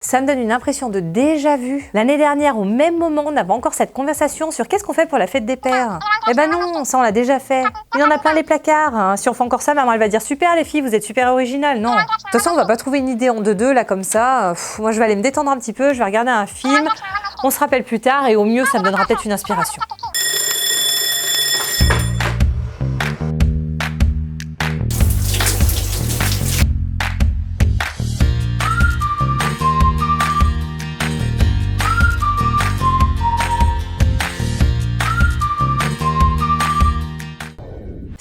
Ça me donne une impression de déjà-vu. L'année dernière, au même moment, on avait encore cette conversation sur qu'est-ce qu'on fait pour la fête des pères. Eh ben non, ça on l'a déjà fait. Il y en a plein les placards. Hein. Si on fait encore ça, maman elle va dire super les filles, vous êtes super originales. Non. De toute façon, on va pas trouver une idée en deux là comme ça. Moi je vais aller me détendre un petit peu, je vais regarder un film. On se rappelle plus tard et au mieux ça me donnera peut-être une inspiration.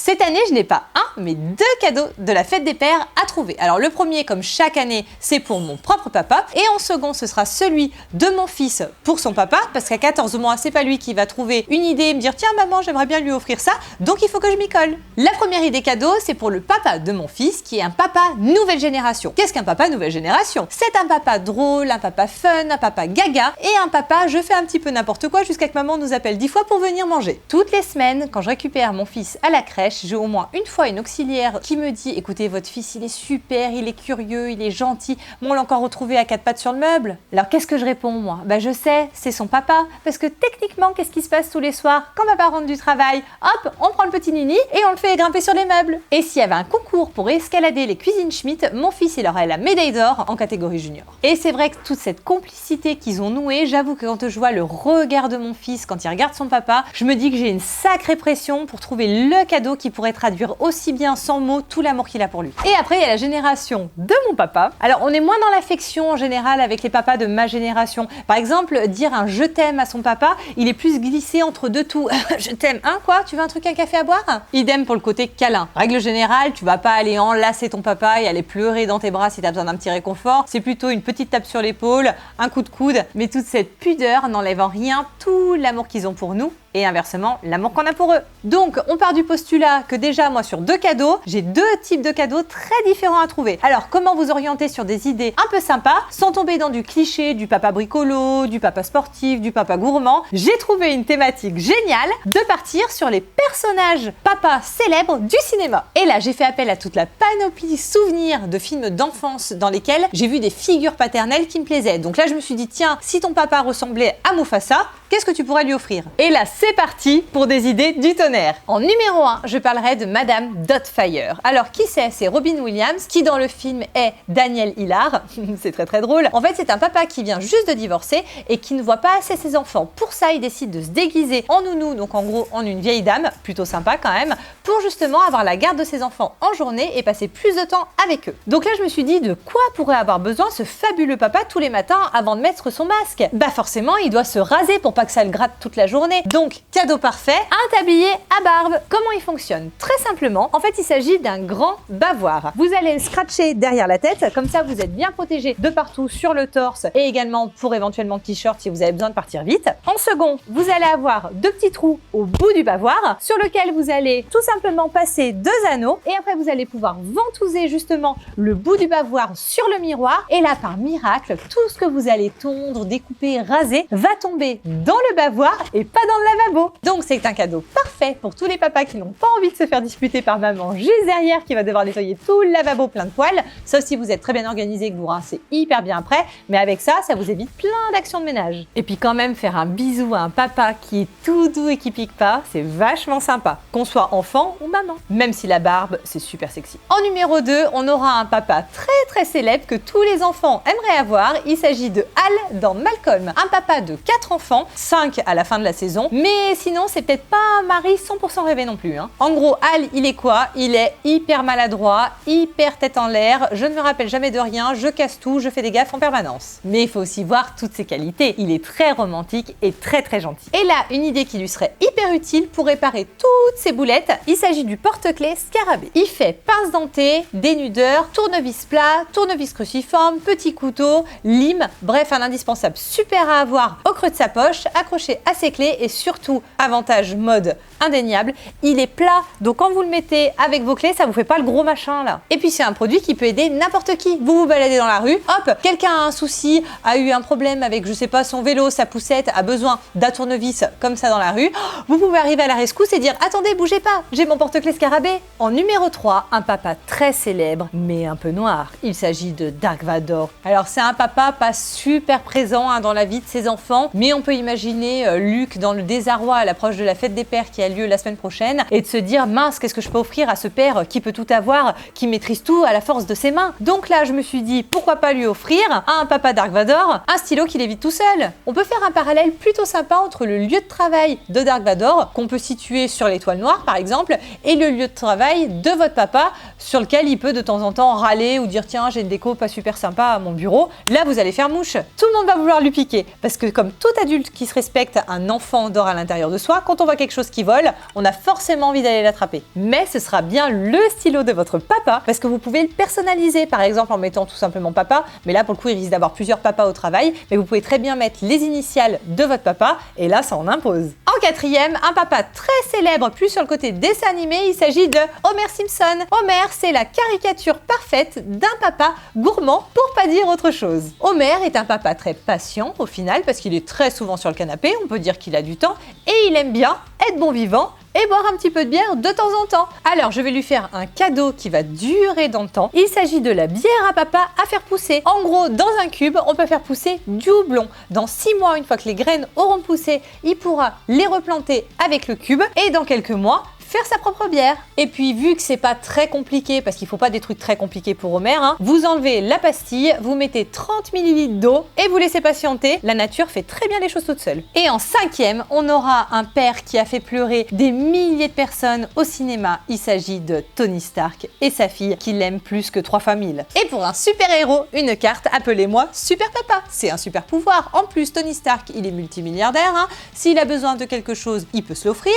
Cette année, je n'ai pas un, mais deux cadeaux de la fête des pères à trouver. Alors le premier, comme chaque année, c'est pour mon propre papa. Et en second, ce sera celui de mon fils pour son papa. Parce qu'à 14 mois, c'est pas lui qui va trouver une idée et me dire « Tiens maman, j'aimerais bien lui offrir ça, donc il faut que je m'y colle ». La première idée cadeau, c'est pour le papa de mon fils, qui est un papa nouvelle génération. Qu'est-ce qu'un papa nouvelle génération? C'est un papa drôle, un papa fun, un papa gaga et un papa je fais un petit peu n'importe quoi jusqu'à que maman nous appelle 10 fois pour venir manger. Toutes les semaines, quand je récupère mon fils à la crèche, j'ai au moins une fois une auxiliaire qui me dit « Écoutez, votre fils, il est super, il est curieux, il est gentil, mais on l'a encore retrouvé à quatre pattes sur le meuble. » Alors qu'est-ce que je réponds moi? Bah je sais, c'est son papa, parce que techniquement, qu'est-ce qui se passe tous les soirs? Quand papa rentre du travail, hop, on prend le petit Nini et on le fait grimper sur les meubles. Et s'il y avait un concours pour escalader les cuisines Schmitt, mon fils, il aurait la médaille d'or en catégorie junior. Et c'est vrai que toute cette complicité qu'ils ont nouée, j'avoue que quand je vois le regard de mon fils quand il regarde son papa, je me dis que j'ai une sacrée pression pour trouver le cadeau qui pourrait traduire aussi bien sans mots tout l'amour qu'il a pour lui. Et après, il y a la génération de mon papa. Alors, on est moins dans l'affection en général avec les papas de ma génération. Par exemple, dire un je t'aime à son papa, il est plus glissé entre deux tout. Je t'aime, hein, quoi? Tu veux un truc, un café à boire? Idem pour le côté câlin. Règle générale, tu vas pas aller enlacer ton papa et aller pleurer dans tes bras si t'as besoin d'un petit réconfort. C'est plutôt une petite tape sur l'épaule, un coup de coude, mais toute cette pudeur n'enlève en rien tout l'amour qu'ils ont pour nous. Et inversement, l'amour qu'on a pour eux. Donc, on part du postulat que déjà, moi, sur deux cadeaux, j'ai deux types de cadeaux très différents à trouver. Alors, comment vous orienter sur des idées un peu sympas, sans tomber dans du cliché du papa bricolo, du papa sportif, du papa gourmand? J'ai trouvé une thématique géniale de partir sur les personnages papas célèbres du cinéma. Et là, j'ai fait appel à toute la panoplie souvenirs de films d'enfance dans lesquels j'ai vu des figures paternelles qui me plaisaient. Donc là, je me suis dit, tiens, si ton papa ressemblait à Mufasa, qu'est-ce que tu pourrais lui offrir? Et là, c'est parti pour des idées du tonnerre. En numéro 1, je parlerai de Madame Doubtfire. Alors, qui c'est? C'est Robin Williams, qui dans le film est Daniel Hillard. C'est très très drôle. En fait, c'est un papa qui vient juste de divorcer et qui ne voit pas assez ses enfants. Pour ça, il décide de se déguiser en nounou, donc en gros en une vieille dame, plutôt sympa quand même, pour justement avoir la garde de ses enfants en journée et passer plus de temps avec eux. Donc là, je me suis dit, de quoi pourrait avoir besoin ce fabuleux papa tous les matins avant de mettre son masque? Bah forcément, il doit se raser pour pas que ça le gratte toute la journée. Donc, cadeau parfait, un tablier à barbe. Comment il fonctionne? Très simplement, en fait, il s'agit d'un grand bavoir. Vous allez le scratcher derrière la tête, comme ça vous êtes bien protégé de partout sur le torse et également pour éventuellement le t-shirt si vous avez besoin de partir vite. En second, vous allez avoir deux petits trous au bout du bavoir sur lequel vous allez tout simplement passer deux anneaux et après vous allez pouvoir ventouser justement le bout du bavoir sur le miroir et là, par miracle, tout ce que vous allez tondre, découper, raser va tomber dans le bavoir et pas dans le lavabo. Donc c'est un cadeau parfait pour tous les papas qui n'ont pas envie de se faire disputer par maman juste derrière qui va devoir nettoyer tout le lavabo plein de poils, sauf si vous êtes très bien organisé et que vous rincez hyper bien après, mais avec ça, ça vous évite plein d'actions de ménage. Et puis quand même faire un bisou à un papa qui est tout doux et qui pique pas, c'est vachement sympa, qu'on soit enfant ou maman, même si la barbe, c'est super sexy. En numéro 2, on aura un papa très célèbre que tous les enfants aimeraient avoir, il s'agit de Hal dans Malcolm, un papa de 4 enfants, 5 à la fin de la saison, mais sinon c'est peut-être pas un mari 100% rêvé non plus. En gros, Hal, il est quoi? Il est hyper maladroit, hyper tête en l'air, je ne me rappelle jamais de rien, je casse tout, je fais des gaffes en permanence. Mais il faut aussi voir toutes ses qualités. Il est très romantique et très gentil. Et là, une idée qui lui serait hyper utile pour réparer toutes ses boulettes, il s'agit du porte-clés Scarabée. Il fait pince dentée, dénudeur, tournevis plat, tournevis cruciforme, petit couteau, lime, bref un indispensable super à avoir au creux de sa poche accroché à ses clés et surtout, avantage mode indéniable, il est plat. Donc quand vous le mettez avec vos clés, ça vous fait pas le gros machin là. Et puis c'est un produit qui peut aider n'importe qui. Vous vous baladez dans la rue, hop, quelqu'un a un souci, a eu un problème avec, je sais pas, son vélo, sa poussette, a besoin d'un tournevis comme ça dans la rue. Vous pouvez arriver à la rescousse et dire « Attendez, bougez pas, j'ai mon porte-clés scarabée ». En numéro 3, un papa très célèbre, mais un peu noir. Il s'agit de Dark Vador. Alors c'est un papa pas super présent dans la vie de ses enfants, mais on peut imaginer Luke dans le désarroi à l'approche de la fête des pères qui a lieu la semaine prochaine et de se dire « Mince, qu'est-ce que je peux offrir à ce père qui peut tout avoir, qui maîtrise tout à la force de ses mains ?» Donc là, je me suis dit, pourquoi pas lui offrir à un papa Dark Vador un stylo qui lévite tout seul. On peut faire un parallèle plutôt sympa entre le lieu de travail de Dark Vador, qu'on peut situer sur l'étoile noire par exemple, et le lieu de travail de votre papa, sur lequel il peut de temps en temps râler ou dire tiens, j'ai une déco pas super sympa à mon bureau. Là, vous allez faire mouche. Tout le monde va vouloir lui piquer, parce que comme tout adulte qui se respecte, un enfant dort à l'intérieur de soi. Quand on voit quelque chose qui vole, on a forcément envie d'aller l'attraper. Mais ce sera bien le stylo de votre papa, parce que vous pouvez le personnaliser, par exemple en mettant tout simplement papa, mais là pour le coup il risque d'avoir plusieurs papas au travail, mais vous pouvez très bien mettre les initiales de votre papa, et là ça en impose. En quatrième, un papa très célèbre, plus sur le côté dessin animé, il s'agit de Homer Simpson. Homer, c'est la caricature parfaite d'un papa gourmand, pour pas dire autre chose. Homer est un papa très patient au final, parce qu'il est très souvent sur le canapé, on peut dire qu'il a du temps, et il aime bien être bon vivant, et boire un petit peu de bière de temps en temps. Alors, je vais lui faire un cadeau qui va durer dans le temps. Il s'agit de la bière à papa à faire pousser. En gros, dans un cube, on peut faire pousser du houblon. Dans 6 mois, une fois que les graines auront poussé, il pourra les replanter avec le cube et dans quelques mois, faire sa propre bière. Et puis vu que c'est pas très compliqué, parce qu'il faut pas des trucs très compliqués pour Homer, vous enlevez la pastille, vous mettez 30 ml d'eau et vous laissez patienter. La nature fait très bien les choses toute seule. Et en cinquième, on aura un père qui a fait pleurer des milliers de personnes au cinéma. Il s'agit de Tony Stark et sa fille qui l'aime plus que 3 fois 1000. Et pour un super héros, une carte, appelez-moi Super Papa. C'est un super pouvoir. En plus, Tony Stark, il est multimilliardaire. S'il a besoin de quelque chose, il peut se l'offrir.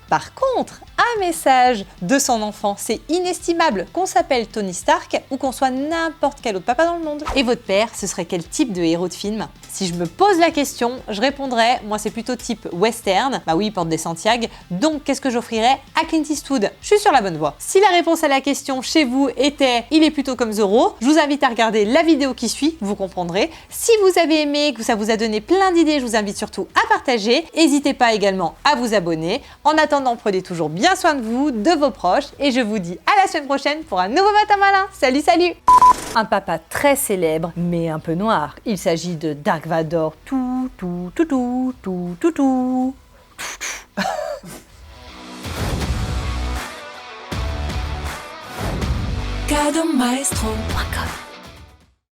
Par contre, un message de son enfant, c'est inestimable, qu'on s'appelle Tony Stark ou qu'on soit n'importe quel autre papa dans le monde. Et votre père, ce serait quel type de héros de film? Si je me pose la question, je répondrais, moi c'est plutôt type western, bah oui, il porte des Santiago, donc qu'est-ce que j'offrirais à Clint Eastwood? Je suis sur la bonne voie. Si la réponse à la question chez vous était il est plutôt comme Zorro, je vous invite à regarder la vidéo qui suit, vous comprendrez. Si vous avez aimé, que ça vous a donné plein d'idées, je vous invite surtout à partager. N'hésitez pas également à vous abonner. En attendant, prenez toujours bien soin de vous, de vos proches, et je vous dis à la semaine prochaine pour un nouveau Matin Malin. Salut, salut! Un papa très célèbre, mais un peu noir. Il s'agit de Dark Vador. Tout. Cadeaumaestro.com